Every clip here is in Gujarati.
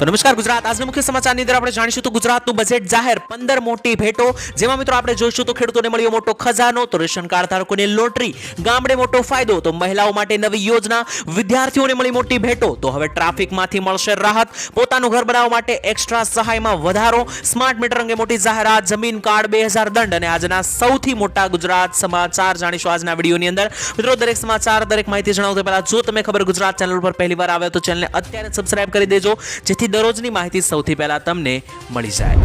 તો નમસ્કાર ગુજરાત, આજના મુખ્ય સમાચારની અંદર આપણે જાણીશું તો ગુજરાતનું બજેટ જાહેર, 15 મોટી ભેટો, જેમાં મિત્રો આપણે જોઈશું તો ખેડૂતોને મળ્યો મોટો ખજાનો, તો રેશન કાર્ડ ધારકોને લોટરી, ગામડે મોટો ફાયદો, તો મહિલાઓ માટે નવી યોજના, વિદ્યાર્થીઓને મળી મોટી ભેટો, તો હવે ટ્રાફિકમાંથી મળશે રાહત, પોતાનું ઘર બનાવવા માટે એક્સ્ટ્રા સહાયમાં વધારો, સ્માર્ટ મીટર અંગે મોટી જાહેરાત, જમીન કાર્ડ 2000 દંડ અને આજના સૌથી મોટા ગુજરાત સમાચાર જાણીશું આજના વિડીયોની અંદર। મિત્રો દરેક સમાચાર, દરેક માહિતી જણાવતા પહેલા જો તમે ખબર ગુજરાત ચેનલ પર પહેલીવાર આવ્યા તો ચેનલને અત્યારે સબસ્ક્રાઇબ કરી દેજો, જેથી દરરોજની માહિતી સૌથી પહેલા તમને મળી જાય।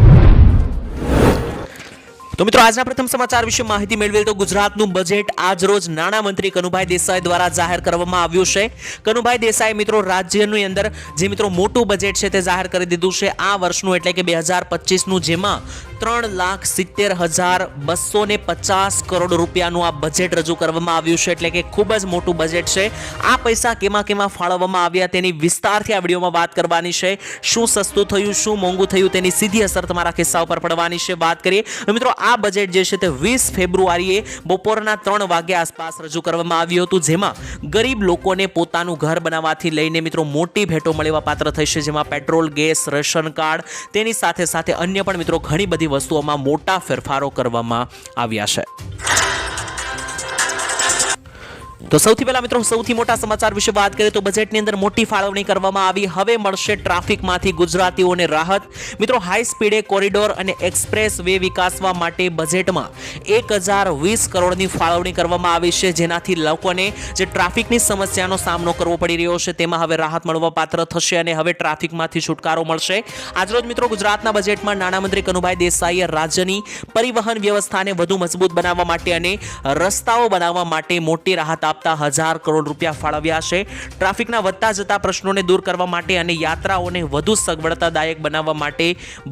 તો મિત્રો આજના પ્રથમ સમાચાર વિશે માહિતી મેળવેલ તો ગુજરાતનું બજેટ આજ રોજ નાણામંત્રી કનુભાઈ દેસાઈ દ્વારા જાહેર કરવામાં આવ્યું છે। કનુભાઈ દેસાઈ મિત્રો રાજ્યની અંદર જે મિત્રો મોટું બજેટ છે તે જાહેર કરી દીધું છે આ વર્ષનું, એટલે કે 2025નું, જેમાં 3,70,250 કરોડ રૂપિયાનું આ બજેટ રજૂ કરવામાં આવ્યું છે, એટલે કે ખૂબ જ મોટું બજેટ છે। આ પૈસા કેમાં ફાળવવામાં આવ્યા તેની વિસ્તારથી આ વિડીયોમાં વાત કરવાની છે। શું સસ્તું થયું, શું મોંઘું થયું, તેની સીધી અસર તમારા ખિસ્સા ઉપર પડવાની છે। વાત કરીએ તો મિત્રો આ બજેટ જે છે તે 20 ફેબ્રુઆરીએ બપોરના 3 વાગ્યા આસપાસ રજૂ કરવામાં આવ્યું હતું, જેમાં ગરીબ લોકોને પોતાનું ઘર બનાવવાથી લઈને મિત્રો મોટી ભેટો મળવા પાત્ર થશે, જેમાં પેટ્રોલ, ગેસ, રેશન કાર્ડ, તેની સાથે સાથે અન્ય પણ મિત્રો ઘણી બધી વસ્તુઓમાં મોટા ફેરફારો કરવામાં આવ્યા છે। તો સૌથી પહેલા મિત્રો સૌથી મોટા સમાચાર વિશે વાત કરીએ તો બજેટની અંદર મોટી ફાળવણી કરવામાં આવી, હવે મળશે ટ્રાફિકમાંથી ગુજરાતીઓને રાહત। મિત્રો હાઈ સ્પીડે કોરિડોર અને એક્સપ્રેસ વે વિકાસવા માટે બજેટમાં 1020 કરોડની ફાળવણી કરવામાં આવી છે, જેનાથી લોકોને જે ટ્રાફિકની સમસ્યાનો સામનો કરવો પડી રહ્યો છે તેમાં હવે રાહત મળવા પાત્ર થશે અને હવે ટ્રાફિકમાંથી છુટકારો મળશે। આજરોજ મિત્રો ગુજરાતના બજેટમાં નાણામંત્રી કનુભાઈ દેસાઈએ રાજ્યની પરિવહન વ્યવસ્થાને વધુ મજબૂત બનાવવા માટે અને રસ્તાઓ બનાવવા માટે મોટી રાહત 1000 કરોડ રૂપિયા ફાળવ્યા છે। ટ્રાફિકના વધતા જતા પ્રશ્નોને દૂર કરવા માટે અને યાત્રાઓને વધુ સગવડતાદાયક બનાવવા માટે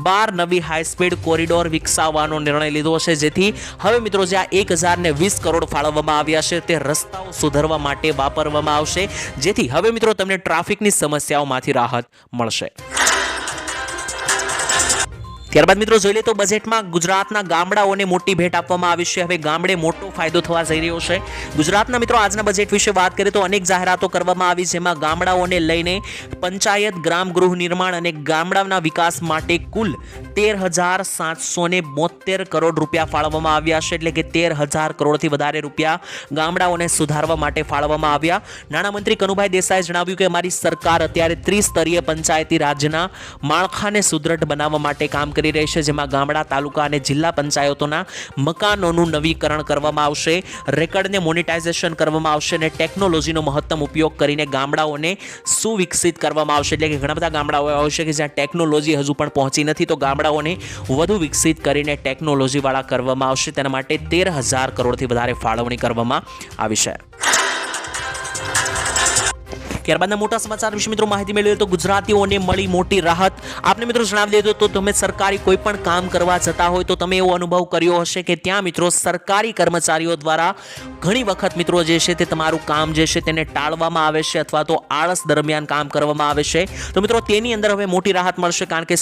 12 નવી હાઈ સ્પીડ કોરિડોર વિકસાવવાનો નિર્ણય લીધો છે, જેથી હવે મિત્રો જે આ 1020 કરોડ ફાળવવામાં આવ્યા છે તે રસ્તાઓ સુધારવા માટે વાપરવામાં આવશે, જેથી હવે મિત્રો તમને ટ્રાફિકની સમસ્યાઓમાંથી રાહત મળશે। ત્યારબાદ મિત્રો જોઈ લે તો બજેટમાં ગુજરાતના ગામડાઓને મોટી ભેટ આપવામાં આવી છે, હવે ગામડે મોટો ફાયદો થવા જઈ રહ્યો છે। ગુજરાતના મિત્રો આજના બજેટ વિશે વાત કરીએ તો અનેક જાહેરાતો કરવામાં આવી, જેમાં ગામડાઓને લઈને પંચાયત, ગ્રામ ગૃહ નિર્માણ અને ગામડાના વિકાસ માટે કુલ 13,772 કરોડ રૂપિયા ફાળવવામાં આવ્યા છે, એટલે કે 13,000 કરોડથી વધારે રૂપિયા ગામડાઓને સુધારવા માટે ફાળવવામાં આવ્યા। નાણામંત્રી કનુભાઈ દેસાઈએ જણાવ્યું કે અમારી સરકાર અત્યારે ત્રિસ્તરીય પંચાયતી રાજના માળખાને સુદૃઢ બનાવવા માટે કામ કરી રહી છે, જેમાં ગામડા, તાલુકા અને જિલ્લા પંચાયતોના મકાનોનું નવીકરણ કરવામાં આવશે, રેકર્ડને મોનેટાઇઝેશન કરવામાં આવશે અને ટેકનોલોજીનો મહત્તમ ઉપયોગ કરીને ગામડાઓને સુવિકસિત કરવામાં આવશે, એટલે કે ઘણા બધા ગામડાઓ એવા હોય છે કે જ્યાં ટેકનોલોજી હજુ પણ પહોંચી નથી, તો ગામડાઓને વધુ વિકસિત કરીને ટેકનોલોજીવાળા કરવામાં આવશે। તેના માટે 13,000 કરોડથી વધારે ફાળવણી કરવામાં આવી છે। ત્યારબાદના મોટા સમાચાર વિશે મિત્રો માહિતી મેળવીએ તો ગુજરાતીઓને મળી મોટી રાહત। આપને મિત્રો જણાવી દઈએ તો તમે સરકારી કોઈ પણ કામ કરવા જતા હોય તો તમે એવો અનુભવ કર્યો હશે કે ત્યાં મિત્રો સરકારી કર્મચારીઓ દ્વારા ઘણી વખત મિત્રો જે છે તે તમારું કામ જે છે તેને ટાળવામાં આવે છે અથવા તો આળસ દરમિયાન કામ કરવામાં આવે છે। તો મિત્રો તેની અંદર હવે મોટી રાહત મળશે, કારણ કે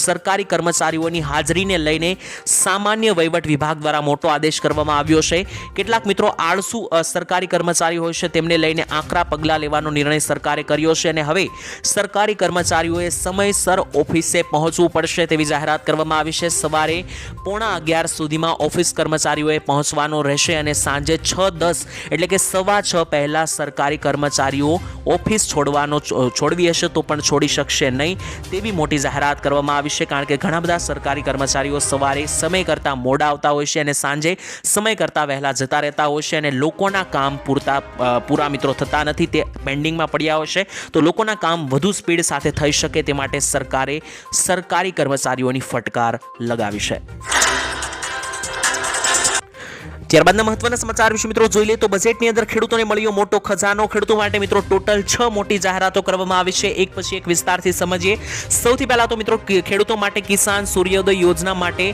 સરકારી કર્મચારીઓની હાજરીને લઈને સામાન્ય વહીવટ વિભાગ દ્વારા મોટો આદેશ કરવામાં આવ્યો છે। કેટલાક મિત્રો આળસુ સરકારી કર્મચારી હોય છે તેમને લઈને આકરા પગલાં લેવાનો નિર્ણય સરકારે કર્યો છે અને હવે સરકારી કર્મચારીઓએ સમયસર ઓફિસે પહોંચવું પડશે તેવી જાહેરાત કરવામાં આવી છે। સવારે 11:15 સુધીમાં ઓફિસ કર્મચારીઓએ પહોંચવાનો રહેશે અને સાંજે 6:10 એટલે કે 6:15 પહેલા સરકારી કર્મચારીઓ ઓફિસ છોડવી હશે તો પણ છોડી શકશે નહીં તેવી મોટી જાહેરાત કરવામાં આવી છે, કારણ કે ઘણા બધા સરકારી કર્મચારીઓ સવારે સમય કરતાં મોડા આવતા હોય છે અને સાંજે સમય કરતાં વહેલા જતા રહેતા હોય છે અને લોકોના કામ પૂરા મિત્રો થતા નથી, તે પેન્ડિંગમાં પડ્યા હોય છે, તો લોકોના કામ વધુ સ્પીડ સાથે થઈ શકે તે માટે સરકારે સરકારી કર્મચારીઓની ફટકાર લગાવી છે। ત્યારબાદના મહત્વના સમાચાર વિશે મિત્રો જોઈ લે તો બજેટની અંદર ખેડૂતોને મળ્યો મોટો ખજાનો। ખેડૂતો માટે મિત્રો ટોટલ 6 મોટી જાહેરાતો કરવામાં આવી છે, એક પછી એક વિસ્તારથી સમજીએ। સૌથી પહેલા તો મિત્રો ખેડૂતો માટે કિસાન સૂર્યોદય યોજના માટે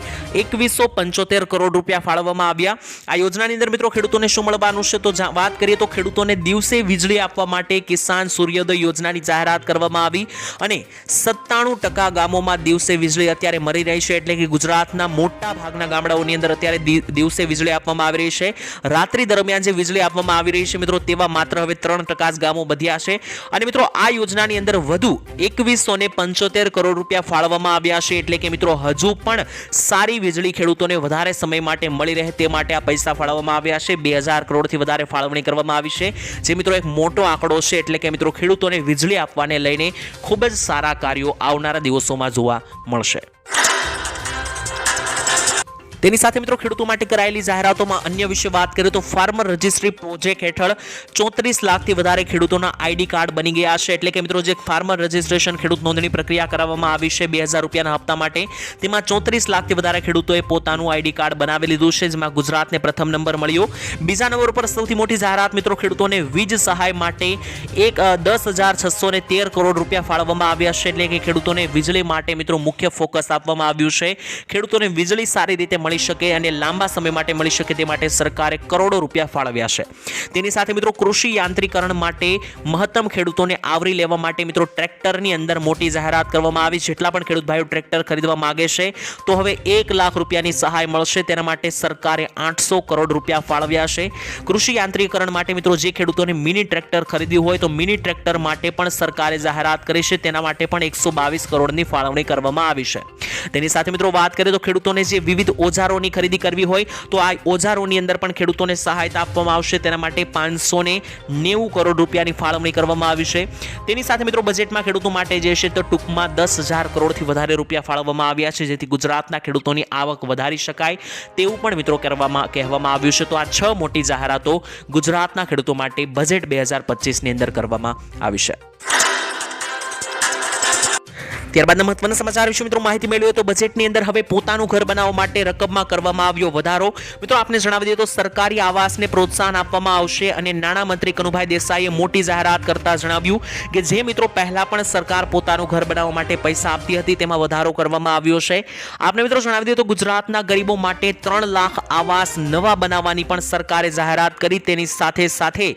2175 કરોડ રૂપિયા ફાળવવામાં આવ્યા। આ યોજનાની અંદર મિત્રો ખેડૂતોને શું મળવાનું છે તો વાત કરીએ તો ખેડૂતોને દિવસે વીજળી આપવા માટે કિસાન સૂર્યોદય યોજનાની જાહેરાત કરવામાં આવી અને 97% ગામોમાં દિવસે વીજળી અત્યારે મળી રહી છે, એટલે કે ગુજરાતના મોટા ભાગના ગામડાઓની અંદર અત્યારે દિવસે વીજળી આપવામાં આપવામાં આવી રહી છે. રાત્રિ દરમિયાન જે વીજળી આપવામાં આવી રહી છે મિત્રો તેવા માત્ર હવે 3% જ ગામો વધ્યા છે. અને મિત્રો આ યોજનાની અંદર વધુ 2175 કરોડ રૂપિયા ફાળવવામાં આવ્યા છે. એટલે કે મિત્રો હજુ પણ સારી વીજળી ખેડૂતોને વધારે સમય માટે મળી રહે તે માટે આ પૈસા ફાળવવામાં આવ્યા છે. 2000 કરોડથી વધારે ફાળવણી કરવામાં આવી છે, જે મિત્રો એક મોટો આંકડો છે. એટલે કે મિત્રો ખેડૂતોને વીજળી આપવાને લઈને ખૂબ જ સારા કાર્યો આવનારા દિવસોમાં જોવા મળશે. તેની સાથે મિત્રો ખેડૂતો માટે કરાયેલી જાહેરાતોમાં અન્ય વિશે વાત કરીએ તો ફાર્મર રજિસ્ટ્રી પ્રોજેક્ટ હેઠળ 34 લાખથી વધારે ખેડૂતોના આઈડી કાર્ડ બની ગયા છે. એટલે કે મિત્રો જે ફાર્મર રજિસ્ટ્રેશન ખેડૂત નોંધણી પ્રક્રિયા કરાવવામાં આવી છે 2000 રૂપિયાના હપ્તા માટે, તેમાં 34 લાખથી વધારે ખેડૂતોએ પોતાનું આઈડી કાર્ડ બનાવી લીધું છે, જેમાં ગુજરાતને પ્રથમ નંબર મળ્યો. બીજા નંબર પર સૌથી મોટી જાહેરાત મિત્રો ખેડૂતોને વીજ સહાય માટે 10,613 કરોડ રૂપિયા ફાળવવામાં આવ્યા છે. એટલે કે ખેડૂતોને વીજળી માટે મિત્રો મુખ્ય ફોકસ આપવામાં આવ્યું છે. ખેડૂતોને વીજળી સારી રીતે મળી શકે અને લાંબા સમય માટે મળી શકે તે માટે સરકારે કરોડો રૂપિયા ફાળવ્યા છે. તેની સાથે મિત્રો કૃષિ યાંત્રીકરણ માટે મહત્તમ ખેડૂતોને આવરી લેવા માટે મિત્રો ટ્રેક્ટરની અંદર મોટી જાહેરાત કરવામાં આવી. જેટલા પણ ખેડૂત ભાઈઓ ટ્રેક્ટર ખરીદવા માંગે છે તો હવે 1 લાખ રૂપિયાની સહાય મળશે. તેના માટે સરકારે 800 કરોડ રૂપિયા ફાળવ્યા છે. કૃષિ યાંત્રીકરણ માટે મિત્રો જે ખેડૂતોને મિની ટ્રેક્ટર ખરીદ્યું હોય તો મિની ટ્રેક્ટર માટે પણ સરકારે જાહેરાત કરી છે. તેના માટે પણ 122 કરોડની ફાળવણી કરવામાં આવી છે. તેની સાથે મિત્રો વાત કરીએ તો ખેડૂતોને જે વિવિધ ઓજારોની ખરીદી કરવી હોય તો આ ઓજારોની અંદર પણ ખેડૂતોને સહાયતા આપવામાં આવશે. તેના માટે 590 કરોડ રૂપિયાની ફાળવણી કરવામાં આવી છે. તેની સાથે મિત્રો બજેટમાં ખેડૂતો માટે જે છે તો ટૂંકમાં 10,000 કરોડથી વધારે રૂપિયા ફાળવવામાં આવ્યા છે, જેથી ગુજરાતના ખેડૂતોની આવક વધારી શકાય તેવું પણ મિત્રો કહેવામાં આવ્યું છે. તો આ 6 મોટી જાહેરાતો ગુજરાતના ખેડૂતો માટે બજેટ 2025ની અંદર કરવામાં આવી છે. ત્યારબાદના મહત્વના સમાચાર વિશે મિત્રો માહિતી મેળવીએ તો બજેટની અંદર હવે પોતાનું ઘર બનાવવા માટે રકમમાં કરવામાં આવ્યો વધારો. મિત્રો આપને જણાવી દઈએ તો સરકારી આવાસને પ્રોત્સાહન આપવામાં આવશે અને નાણામંત્રી કનુભાઈ દેસાઈએ મોટી જાહેરાત કરતા જણાવ્યું કે જે મિત્રો પહેલા પણ સરકાર પોતાનું ઘર બનાવવા માટે પૈસા આપતી હતી તેમાં વધારો કરવામાં આવ્યો છે. આપને મિત્રો જણાવી દઈએ તો ગુજરાતના ગરીબો માટે 3 લાખ આવાસ નવા બનાવવાની પણ સરકારે જાહેરાત કરી. તેની સાથે સાથે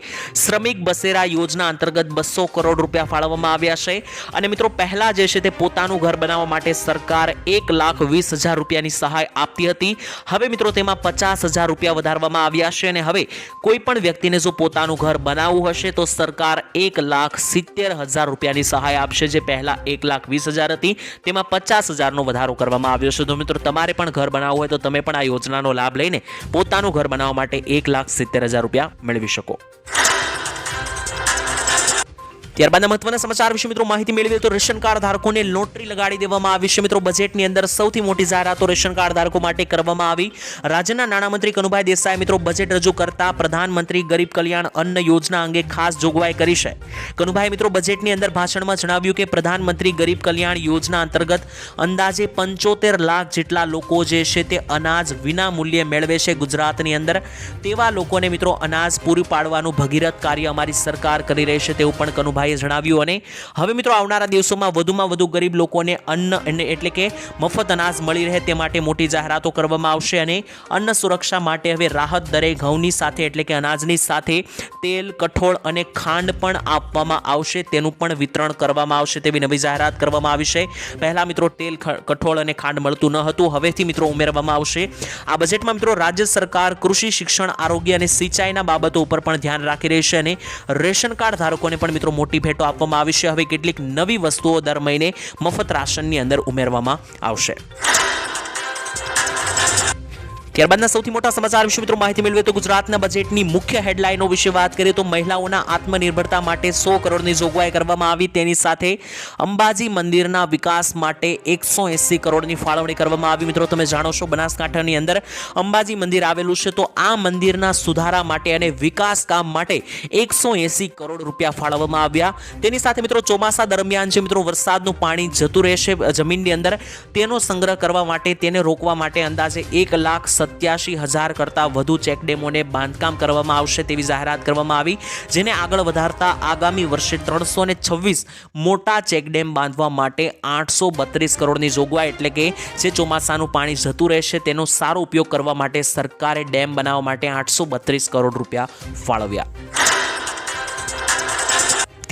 શ્રમિક બસેરા યોજના અંતર્ગત 200 કરોડ રૂપિયા ફાળવવામાં આવ્યા છે. અને મિત્રો પહેલા જે છે તે પોતાનું ઘર બનાવવા માટે સરકાર 1,20,000 રૂપિયાની સહાય આપતી હતી. હવે મિત્રો તેમાં 50,000 રૂપિયા વધારવામાં આવ્યા છે અને હવે કોઈ પણ વ્યક્તિને જો પોતાનું ઘર બનાવવું હશે તો સરકાર 1,70,000 રૂપિયાની સહાય આપશે. જે પહેલા 1,20,000 હતી તેમાં 50,000નો વધારો કરવામાં આવ્યો છે. તો મિત્રો તમારે પણ ઘર બનાવવું હોય તો તમે પણ આ યોજનાનો લાભ લઈને પોતાનું ઘર બનાવવા માટે 1,70,000 રૂપિયા મેળવી શકો. ત્યારબાદના મહત્વના સમાચાર વિશે મિત્રો માહિતી મેળવીએ તો રેશન કાર્ડ ધારકોને લોટરી લગાડી દેવામાં આવી છે. મિત્રો બજેટની અંદર સૌથી મોટી જાહેરાતો રેશન કાર્ડ ધારકો માટે કરવામાં આવી. રાજ્યના નાણામંત્રી કનુભાઈ દેસાઈએ મિત્રો બજેટ રજૂ કરતા પ્રધાનમંત્રી ગરીબ કલ્યાણ અન્ન યોજના અંગે ખાસ જોગવાઈ કરી છે. કનુભાઈ મિત્રો બજેટની અંદર ભાષણમાં જણાવ્યું કે પ્રધાનમંત્રી ગરીબ કલ્યાણ યોજના અંતર્ગત અંદાજે 75 લાખ જેટલા લોકો જે છે તે અનાજ વિના મૂલ્યે મેળવે છે ગુજરાતની અંદર. તેવા લોકોને મિત્રો અનાજ પૂરું પાડવાનું ભગીરથ કાર્ય અમારી સરકાર કરી રહી છે તેવું પણ કનુભાઈ જણાવ્યું. અને હવે મિત્રો આવનારા દિવસોમાં વધુમાં વધુ ગરીબ લોકોને અન્ન એટલે કે મફત અનાજ મળી રહે તે માટે મોટી જાહેરાતો કરવામાં આવશે. અને અન્ન સુરક્ષા માટે હવે રાહત દરે ઘઉંની સાથે એટલે કે અનાજની સાથે તેલ, કઠોળ અને ખાંડ પણ આપવામાં આવશે. તેનું પણ વિતરણ કરવામાં આવશે તેવી નવી જાહેરાત કરવામાં આવી છે. પહેલા મિત્રો તેલ, કઠોળ અને ખાંડ મળતું ન હતું, હવેથી મિત્રો ઉમેરવામાં આવશે. આ બજેટમાં મિત્રો રાજ્ય સરકાર કૃષિ, શિક્ષણ, આરોગ્ય અને સિંચાઈના બાબતો ઉપર પણ ધ્યાન રાખી રહી છે અને રેશન કાર્ડ ધારકોને પણ મિત્રો મોટી ભેટો આપવામાં આવી છે. હવે કેટલીક નવી વસ્તુઓ દર મહિને મફત રાશનની અંદર ઉમેરવામાં આવશે. ત્યારબાદના સૌથી મોટા સમાચાર વિશે મિત્રો માહિતી મેળવીએ તો ગુજરાતના બજેટની મુખ્ય હેડલાઇનો વિશે વાત કરીએ તો મહિલાઓના આત્મનિર્ભરતા માટે 100 કરોડની જોગવાઈ કરવામાં આવી. તેની સાથે અંબાજી મંદિરના વિકાસ માટે 180 કરોડની ફાળવણી કરવામાં આવી. મિત્રો તમે જાણો છો બનાસકાંઠાની અંદર અંબાજી મંદિર આવેલું છે તો આ મંદિરના સુધારા માટે અને વિકાસ કામ માટે 180 કરોડ રૂપિયા ફાળવવામાં આવ્યા. તેની સાથે મિત્રો ચોમાસા દરમિયાન જે મિત્રો વરસાદનું પાણી જતું રહેશે જમીનની અંદર તેનો સંગ્રહ કરવા માટે, તેને રોકવા માટે અંદાજે 1,87,000 કરતાં વધુ ચેકડેમોને બાંધકામ કરવામાં આવશે તેવી જાહેરાત કરવામાં આવી. જેને આગળ વધારતા આગામી વર્ષે 326 મોટા ચેકડેમ બાંધવા માટે 832 કરોડની જોગવાઈ એટલે કે જે ચોમાસાનું પાણી જતું રહેશે તેનો સારો ઉપયોગ કરવા માટે સરકારે ડેમ બનાવવા માટે 832 કરોડ રૂપિયા ફાળવ્યા.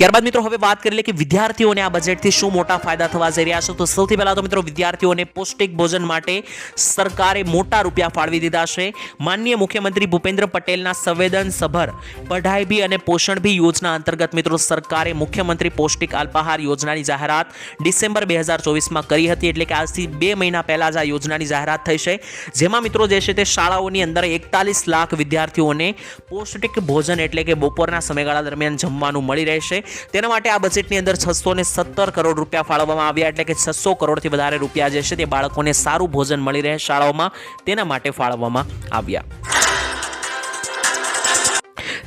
ત્યારબાદ મિત્રો હવે વાત કરી લે કે વિદ્યાર્થીઓને આ બજેટથી શું મોટા ફાયદા થવા જઈ રહ્યા છે. તો સૌથી પહેલા તો મિત્રો વિદ્યાર્થીઓને પૌષ્ટિક ભોજન માટે સરકારે મોટા રૂપિયા ફાળવી દીધા છે. માનનીય મુખ્યમંત્રી ભૂપેન્દ્ર પટેલના સંવેદનસભર પઢાઈ ભી અને પોષણ ભી યોજના અંતર્ગત મિત્રો સરકારે મુખ્યમંત્રી પૌષ્ટિક અલ્પાહાર યોજનાની જાહેરાત ડિસેમ્બર 2024માં કરી હતી. એટલે કે આજથી 2 મહિના પહેલા જ આ યોજનાની જાહેરાત થઈ છે, જેમાં મિત્રો જે છે તે શાળાઓની અંદર 41 લાખ વિદ્યાર્થીઓને પૌષ્ટિક ભોજન એટલે કે બપોરના સમયગાળા દરમિયાન જમવાનું મળી રહેશે. તેના માટે આ બજેટની અંદર 617 કરોડ રૂપિયા ફાળવવામાં આવ્યા. એટલે કે 600 કરોડથી વધારે રૂપિયા જે છે તે બાળકોને સારું ભોજન મળી રહે શાળાઓમાં તેના માટે ફાળવવામાં આવ્યા.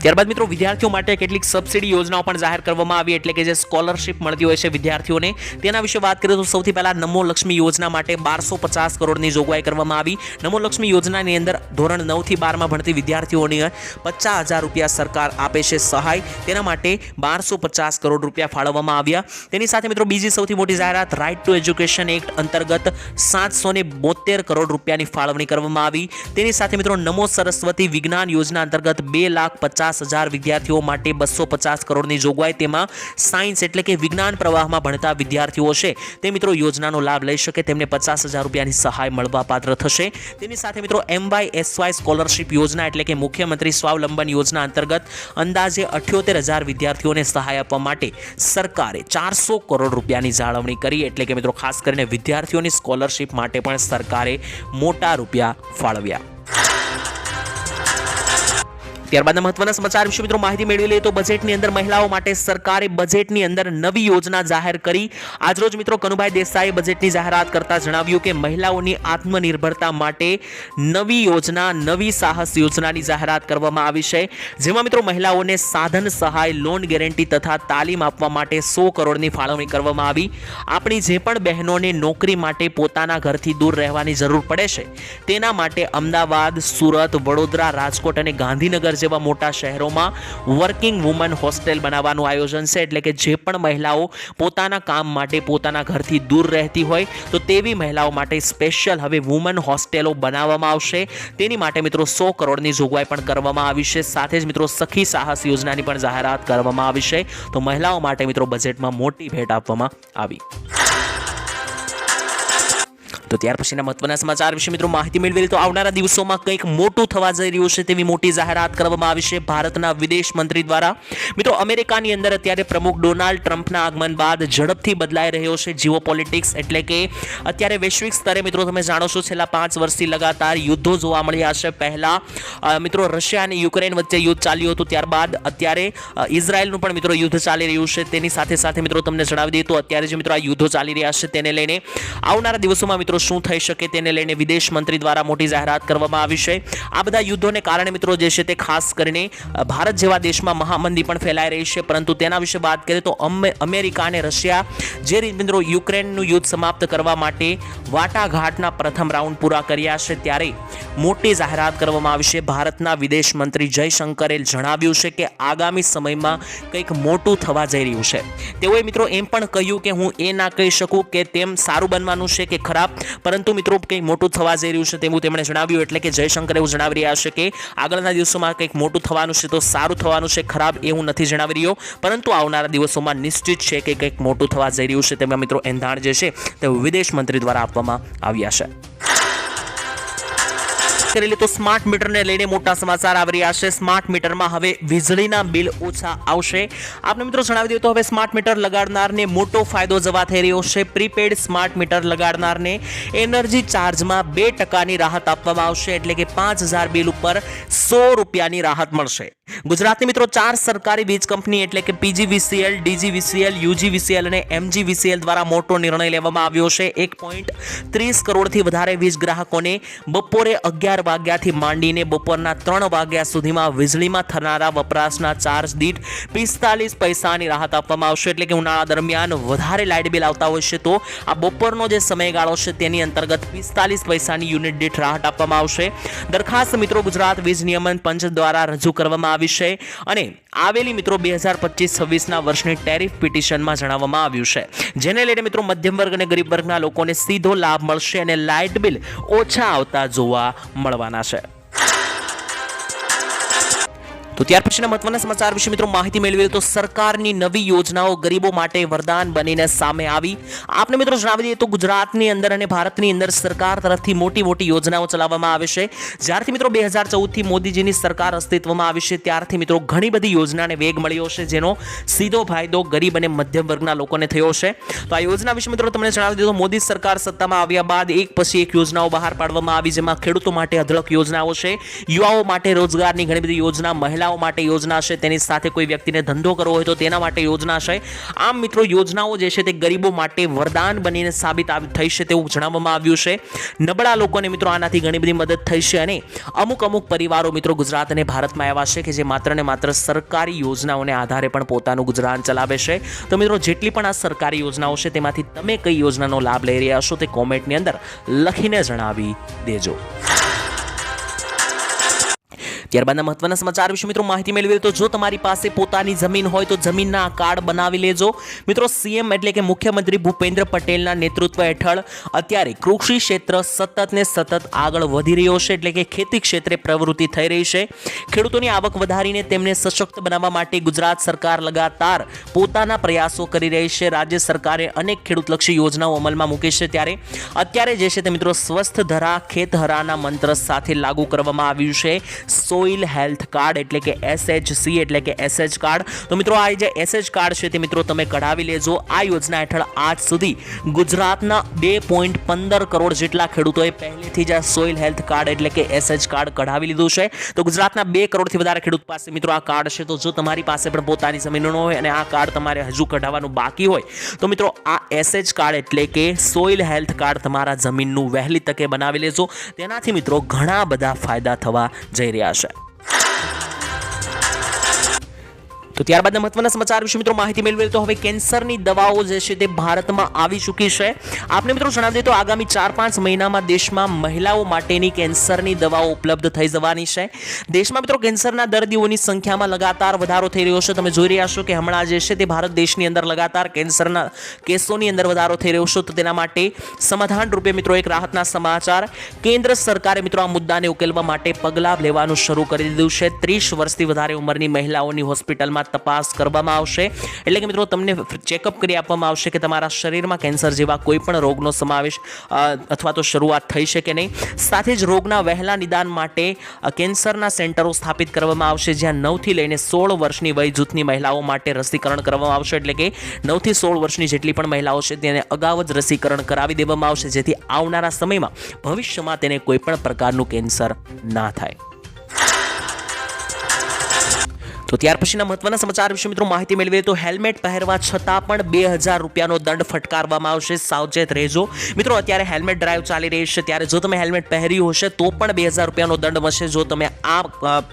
ત્યારબાદ મિત્રો વિદ્યાર્થીઓ માટે કેટલીક સબસિડી યોજનાઓ પણ જાહેર કરવામાં આવી. એટલે કે જે સ્કોલરશિપ મળતી હોય છે વિદ્યાર્થીઓને તેના વિશે વાત કરીએ તો સૌથી પહેલા નમો લક્ષ્મી યોજના માટે 1250 કરોડની જોગવાઈ કરવામાં આવી. નમો લક્ષ્મી યોજનાની અંદર ધોરણ 9 થી 12માં ભણતી વિદ્યાર્થીઓને 50,000 રૂપિયા સરકાર આપે છે સહાય. તેના માટે 1250 કરોડ રૂપિયા ફાળવવામાં આવ્યા. તેની સાથે મિત્રો બીજી સૌથી મોટી જાહેરાત રાઇટ ટુ એજ્યુકેશન એક્ટ અંતર્ગત 772 કરોડ રૂપિયાની ફાળવણી કરવામાં આવી. તેની સાથે મિત્રો નમો સરસ્વતી વિજ્ઞાન યોજના અંતર્ગત 2,50,000 વિદ્યાર્થીઓ માટે 250 કરોડની જોગવાઈ. તેમાં સાયન્સ એટલે કે વિજ્ઞાન પ્રવાહમાં ભણતા વિદ્યાર્થીઓ છે તે મિત્રો યોજનાનો લાભ લઈ શકે, તેમને 50,000 રૂપિયાની સહાય મળવા પાત્ર થશે. તેની સાથે મિત્રો MYSY સ્કોલરશિપ યોજના એટલે કે મુખ્યમંત્રી સ્વાવલંબન યોજના અંતર્ગત અંદાજે 78,000 વિદ્યાર્થીઓને સહાય આપવા માટે સરકારે 400 કરોડ રૂપિયાની જાળવણી કરી. એટલે કે મિત્રો ખાસ કરીને વિદ્યાર્થીઓની સ્કોલરશિપ માટે પણ સરકારે મોટા રૂપિયા ફાળવ્યા. ત્યારબાદના મહત્વના સમાચાર વિશે મિત્રો માહિતી મેળવી લઈએ તો બજેટની અંદર મહિલાઓ માટે સરકારે બજેટની અંદર નવી યોજના જાહેર કરી. આજરોજ મિત્રો કનુભાઈ દેસાઈએ બજેટની જાહેરાત કરતા જણાવ્યું કે મહિલાઓની આત્મનિર્ભરતા માટે નવી યોજના નવી સાહસ યોજનાની જાહેરાત કરવામાં આવી છે, જેમાં મિત્રો મહિલાઓને સાધન સહાય, લોન ગેરંટી તથા તાલીમ આપવા માટે 100 કરોડની ફાળવણી કરવામાં આવી. આપણી જે પણ બહેનોને નોકરી માટે પોતાના ઘરથી દૂર રહેવાની જરૂર પડે છે તેના માટે અમદાવાદ, સુરત, વડોદરા, રાજકોટ અને ગાંધીનગર જેવા મોટા શહેરોમાં વર્કિંગ વુમન હોસ્ટેલ બનાવવાનું આયોજન છે. એટલે કે જે પણ મહિલાઓ પોતાના કામ માટે પોતાના ઘરથી દૂર રહેતી હોય તો તેવી મહિલાઓ માટે સ્પેશિયલ હવે વુમન હોસ્ટેલો બનાવવામાં આવશે. તેની માટે મિત્રો 100 કરોડની જોગવાઈ પણ કરવામાં આવી છે. સાથે જ મિત્રો સખી સાહસ યોજનાની પણ જાહેરાત કરવામાં આવી છે. તો મહિલાઓ માટે મિત્રો બજેટમાં મોટી ભેટ આપવામાં આવી. તો ત્યાર પછીના મહત્વના સમાચાર વિશે મિત્રો માહિતી મેળવી તો આવનારા દિવસોમાં કંઈક મોટું થવા જઈ રહ્યું છે તેવી મોટી જાહેરાત કરવામાં આવી છે ભારતના વિદેશ મંત્રી દ્વારા. મિત્રો અમેરિકાની અંદર અત્યારે પ્રમુખ ડોનાલ્ડ ટ્રમ્પના આગમન બાદ ઝડપથી બદલાઈ રહ્યો છે જીઓપોલિટિક્સ. એટલે કે અત્યારે વૈશ્વિક સ્તરે મિત્રો તમે જાણો છો છેલ્લા 5 વર્ષથી લગાતાર યુદ્ધો જોવા મળ્યા છે. પહેલા મિત્રો રશિયા અને યુક્રેન વચ્ચે યુદ્ધ ચાલ્યું હતું, ત્યારબાદ અત્યારે ઇઝરાયલનું પણ મિત્રો યુદ્ધ ચાલી રહ્યું છે. તેની સાથે સાથે મિત્રો તમને જણાવી દઈએ તો અત્યારે જે મિત્રો આ યુદ્ધો ચાલી રહ્યા છે તેને લઈને આવનારા દિવસોમાં મિત્રો શું થઈ શકે તેને લઈને વિદેશ મંત્રી દ્વારા મોટી જાહેરાત કરવામાં આવી છે. આ બધા યુદ્ધોને કારણે મિત્રો જે છે તે ખાસ કરીને ભારત જેવા દેશમાં મહામંદી પણ ફેલાઈ રહી છે. પરંતુ તેના વિશે વાત કરીએ તો અમેરિકા અને રશિયા જે રીતે મિત્રો યુક્રેનનું યુદ્ધ સમાપ્ત કરવા માટે વાટાઘાટના પ્રથમ રાઉન્ડ પૂરા કર્યા છે ત્યારે મોટી જાહેરાત કરવામાં આવી છે. ભારતના વિદેશ મંત્રી જયશંકરે જણાવ્યું છે કે આગામી સમયમાં કંઈક મોટું થવા જઈ રહ્યું છે. તેઓએ મિત્રો એમ પણ કહ્યું કે હું એ ના કહી શકું કે તેમ સારું બનવાનું છે કે ખરાબ, પરંતુ મિત્રો કંઈક મોટું થવા જઈ રહ્યું છે તેવું તેમણે જણાવ્યું. એટલે કે જયશંકર એવું જણાવી રહ્યા છે કે આગળના દિવસોમાં કંઈક મોટું થવાનું છે તો સારું થવાનું છે, ખરાબ એવું નથી જણાવી રહ્યો, પરંતુ આવનારા દિવસોમાં નિશ્ચિત છે કે કંઈક મોટું થવા જઈ રહ્યું છે તેમાં મિત્રો એંધાણ જે છે તે વિદેશ મંત્રી દ્વારા આપવામાં આવ્યા છે. તો સ્માર્ટ મીટરને લઈને મોટા સમાચાર આવી રહ્યા છે. સ્માર્ટ મીટરમાં હવે વીજળીના બિલ ઓછા આવશે. આપને મિત્રો જણાવી દઈએ તો હવે સ્માર્ટ મીટર લગાડનારને મોટો ફાયદો જવા થઈ રહ્યો છે. પ્રીપેડ સ્માર્ટ મીટર લગાડનારને એનર્જી ચાર્જમાં 2% રાહત આપવામાં આવશે. એટલે કે 5,000 બિલ ઉપર 100 રૂપિયાની રાહત મળશે. ગુજરાતની મિત્રો 4 સરકારી વીજ કંપની એટલે કે PGVCL, DGVCL, UGVCL અને MGVCL દ્વારા મોટો નિર્ણય લેવામાં આવ્યો છે. 1.30 કરોડથી વધારે વીજ ગ્રાહકોને બપોરે 11 વાગ્યાથી માંડીને બપોરના 3 વાગ્યા સુધીમાં વીજળીમાં થનારા વપરાશના ચાર્જ દીઠ 45 પૈસાની રાહત આપવામાં આવશે. એટલે કે ઉનાળા દરમિયાન વધારે લાઇટ બિલ આવતા હોય છે તો આ બપોરનો જે સમયગાળો છે તેની અંતર્ગત 45 પૈસાની યુનિટ દીઠ રાહત આપવામાં આવશે. દરખાસ્ત મિત્રો ગુજરાત વીજ નિયમન પંચ દ્વારા રજૂ કરવામાં આવી છે અને આવેલી મિત્રો 2025-26ના વર્ષની ટેરિફ પિટિશનમાં જણાવવામાં આવ્યું છે, જેને લઈને મિત્રો મધ્યમ વર્ગ અને ગરીબ વર્ગના લોકોને સીધો લાભ મળશે અને લાઇટ બિલ ઓછા આવતા જોવા મળવાના છે. તો ત્યાર પછીના મહત્વના સમાચાર વિશે મિત્રો માહિતી મેળવીએ તો સરકારની નવી યોજનાઓ ગરીબો માટે વરદાન બનીને સામે આવી. આપને મિત્રો જણાવી દઈએ તો ગુજરાતની અંદર અને ભારતની અંદર સરકાર તરફથી મોટી મોટી યોજનાઓ ચલાવવામાં આવે છે. જ્યારથી મિત્રો 2014 થી મોદીજીની સરકાર અસ્તિત્વમાં આવી છે ત્યારથી મિત્રો ઘણી બધી યોજનાને વેગ મળ્યો છે, જેનો સીધો ફાયદો ગરીબ અને મધ્યમ વર્ગના લોકોને થયો છે. તો આ યોજના વિશે મિત્રો તમને જણાવી દઈએ તો મોદી સરકાર સત્તામાં આવ્યા બાદ એક પછી એક યોજનાઓ બહાર પાડવામાં આવી, જેમાં ખેડૂતો માટે અઢળક યોજનાઓ છે, યુવાઓ માટે રોજગારની ઘણી બધી યોજના, મહિલાઓ માટે યોજના છે, તેની સાથે કોઈ વ્યક્તિને ધંધો કરવો હોય તો તેના માટે યોજના છે. આમ મિત્રો યોજનાઓ જે છે તે ગરીબો માટે વરદાન બનીને સાબિત થઈ છે તેવું જણાવવામાં આવ્યું છે. નબળા લોકોને મિત્રો આનાથી ઘણી બધી મદદ થઈ છે અને અમુક પરિવારો મિત્રો ગુજરાત અને ભારતમાં એવા છે કે જે માત્ર ને માત્ર સરકારી યોજનાઓને આધારે પણ પોતાનું ગુજરાન ચલાવે છે. તો મિત્રો જેટલી પણ આ સરકારી યોજનાઓ છે તેમાંથી તમે કઈ યોજનાનો લાભ લઈ રહ્યા છો તે કોમેન્ટની અંદર લખીને જણાવી દેજો. ત્યારબાદના મહત્વના સમાચાર વિશે મિત્રો માહિતી મેળવીએ તો જો તમારી પાસે પોતાની જમીન હોય તો જમીનના કાર્ડ બનાવી લેજો. મિત્રો સીએમ એટલે કે મુખ્યમંત્રી ભૂપેન્દ્ર પટેલના નેતૃત્વ હેઠળ અત્યારે કૃષિ ક્ષેત્ર સતત ને સતત આગળ વધી રહ્યો છે, એટલે કે ખેતી ક્ષેત્રે પ્રવૃત્તિ થઈ રહી છે. ખેડૂતોની આવક વધારીને તેમને સશક્ત બનાવવા માટે ગુજરાત સરકાર લગાતાર પોતાના પ્રયાસો કરી રહી છે. રાજ્ય સરકારે અનેક ખેડૂતલક્ષી યોજનાઓ અમલમાં મૂકી છે, ત્યારે અત્યારે જે છે તે મિત્રો સ્વસ્થ ધરા ખેત હરાના મંત્ર સાથે લાગુ કરવામાં આવ્યું છે સોઇલ હેલ્થ કાર્ડ એટલે કે SHC એટલે કે SH કાર્ડ. તો મિત્રો આ જે SH કાર્ડ છે તે મિત્રો તમે કઢાવી લેજો. આ યોજના હેઠળ આજ સુધી ગુજરાતના 2.15 કરોડ જેટલા ખેડૂતોએ પહેલેથી જ આ સોઇલ હેલ્થ કાર્ડ એટલે કે SH કાર્ડ કઢાવી લીધું છે. તો ગુજરાતના 2 કરોડથી વધારે ખેડૂત પાસે મિત્રો આ કાર્ડ છે. તો જો તમારી પાસે પણ પોતાની જમીન હોય અને આ કાર્ડ તમારે હજુ કઢાવવાનું બાકી હોય તો મિત્રો આ SH કાર્ડ એટલે કે સોઇલ હેલ્થ કાર્ડ તમારા જમીનનું વહેલી તકે બનાવી લેજો. તેનાથી મિત્રો ઘણા બધા ફાયદા થવા જઈ રહ્યા છે. તો ત્યારબાદ મહત્વના સમાચાર વિશે મિત્રો માહિતી મેળવીએ તો હવે કેન્સરની દવાઓ જે છે તે ભારતમાં આવી ચૂકી છે. આપને મિત્રો જણાવી દઈએ તો આગામી 4-5 મહિનામાં દેશમાં મહિલાઓ માટેની કેન્સરની દવાઓ ઉપલબ્ધ થઈ જવાની છે. દેશમાં મિત્રો કેન્સરના દર્દીઓની સંખ્યામાં લગાતાર વધારો થઈ રહ્યો છે. તમે જોઈ રહ્યા છો કે હમણાં જે છે તે ભારત દેશની અંદર લગાતાર કેન્સરના કેસોની અંદર વધારો થઈ રહ્યો છે. તો તેના માટે સમાધાન રૂપે મિત્રો એક રાહતના સમાચાર, કેન્દ્ર સરકારે મિત્રો આ મુદ્દાને ઉકેલવા માટે પગલાં લેવાનું શરૂ કરી દીધું છે. 30 વર્ષથી વધારે ઉંમરની મહિલાઓની હોસ્પિટલમાં તપાસ કરવામાં આવશે, એટલે કે મિત્રો તમને ચેકઅપ કરી આપવામાં આવશે કે તમારા શરીરમાં કેન્સર જેવા કોઈ પણ રોગનો સમાવેશ અથવા તો શરૂઆત થઈ છે કે નહીં. સાથે જ રોગના વહેલા નિદાન માટે કેન્સરના સેન્ટરો સ્થાપિત કરવામાં આવશે, જ્યાં 9 થી લઈને 16 વર્ષની વય જૂથની મહિલાઓ માટે રસીકરણ કરવામાં આવશે. એટલે કે 9 થી 16 વર્ષની જેટલી પણ મહિલાઓ છે તેને અગાઉ જ રસીકરણ કરાવી દેવામાં આવશે, જેથી આવનારા સમયમાં ભવિષ્યમાં તેને કોઈ પણ પ્રકારનું કેન્સર ના થાય. તો ત્યાર પછીના મહત્વના સમાચાર વિશે મિત્રો માહિતી મેળવીએ તો હેલ્મેટ પહેરવા છતાં પણ 2000 રૂપિયાનો દંડ ફટકારવામાં આવશે. સાવચેત રહેજો મિત્રો. અત્યારે હેલ્મેટ ડ્રાઈવ ચાલી રહી છે, ત્યારે જો તમે હેલ્મેટ પહેર્યું હશે તો પણ 2000 રૂપિયાનો દંડ મળશે જો તમે આ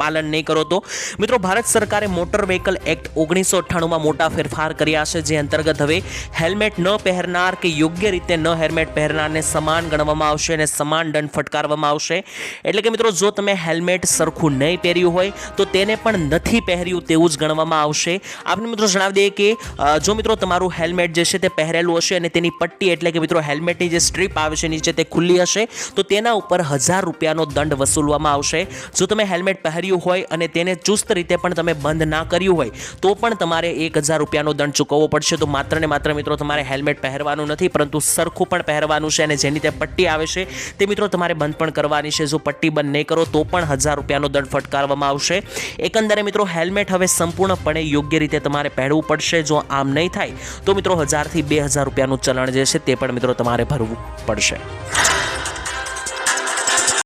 પાલન નહીં કરો તો. મિત્રો ભારત સરકારે મોટર વ્હીકલ એક્ટ 1998માં મોટા ફેરફાર કર્યા છે, જે અંતર્ગત હવે હેલ્મેટ ન પહેરનાર કે યોગ્ય રીતે ન હેલ્મેટ પહેરનારને સમાન ગણવામાં આવશે અને સમાન દંડ ફટકારવામાં આવશે. એટલે કે મિત્રો જો તમે હેલ્મેટ સરખું નહીં પહેર્યું હોય તો તેને પણ નથી પહેર્યું તેવું જ ગણવામાં આવશે. આપને મિત્રો જણાવી દઈએ કે જો મિત્રો તમારું હેલ્મેટ જે છે તે પહેરેલું હશે અને તેની પટ્ટી એટલે કે મિત્રો હેલ્મેટની જે સ્ટ્રીપ આવે છે નીચે તે ખુલ્લી હશે તો તેના ઉપર 1000 રૂપિયાનો દંડ વસૂલવામાં આવશે. જો તમે હેલ્મેટ પહેર્યું હોય અને તેને ચુસ્ત રીતે પણ તમે બંધ ના કર્યું હોય તો પણ તમારે 1000 રૂપિયાનો દંડ ચૂકવવો પડશે. તો માત્ર ને માત્ર મિત્રો તમારે હેલ્મેટ પહેરવાનું નથી, પરંતુ સરખું પણ પહેરવાનું છે અને જેની તે પટ્ટી આવે છે તે મિત્રો તમારે બંધ પણ કરવાની છે. જો પટ્ટી બંધ નહીં કરો તો પણ 1000 રૂપિયાનો દંડ ફટકારવામાં આવશે. એકંદરે મિત્રો હેલ્મેટ હવે સંપૂર્ણપણે યોગ્ય રીતે તમારે પહેરવું પડશે. જો આમ નહીં થાય તો મિત્રો 1000 થી 2000 રૂપિયાનું ચલણ જે છે તે પણ મિત્રો તમારે ભરવું પડશે.